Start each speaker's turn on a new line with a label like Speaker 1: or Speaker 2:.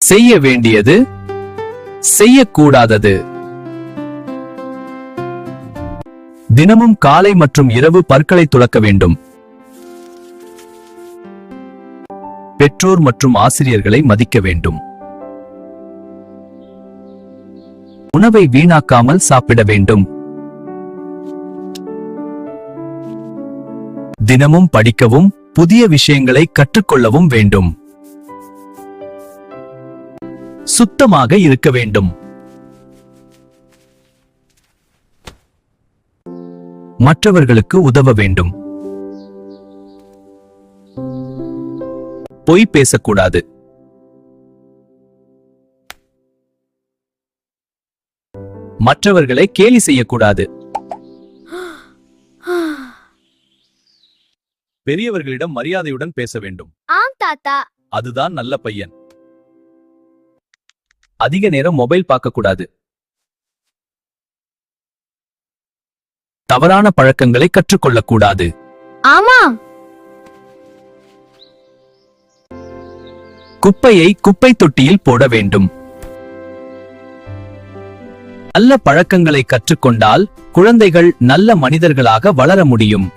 Speaker 1: செய்ய வேண்டியது, செய்யக்கூடாதது. தினமும் காலை மற்றும் இரவு பற்களை துலக்க வேண்டும். பெற்றோர் மற்றும் ஆசிரியர்களை மதிக்க வேண்டும். உணவை வீணாக்காமல் சாப்பிட வேண்டும். தினமும் படிக்கவும் புதிய விஷயங்களை கற்றுக்கொள்ளவும் வேண்டும். சுத்தமாக இருக்க வேண்டும். மற்றவர்களுக்கு உதவ வேண்டும். பொய் பேசக்கூடாது. மற்றவர்களை கேலி செய்யக்கூடாது. பெரியவர்களிடம் மரியாதையுடன் பேச வேண்டும்.
Speaker 2: ஆம் தாத்தா.
Speaker 1: அதுதான் நல்ல பையன். அதிக நேரம் மொபைல் பார்க்கக்கூடாது. தவறான பழக்கங்களை கற்றுக்கொள்ளக்கூடாது.
Speaker 2: ஆமாம்.
Speaker 1: குப்பையை குப்பை தொட்டியில் போட வேண்டும். நல்ல பழக்கங்களை கற்றுக்கொண்டால் குழந்தைகள் நல்ல மனிதர்களாக வளர முடியும்.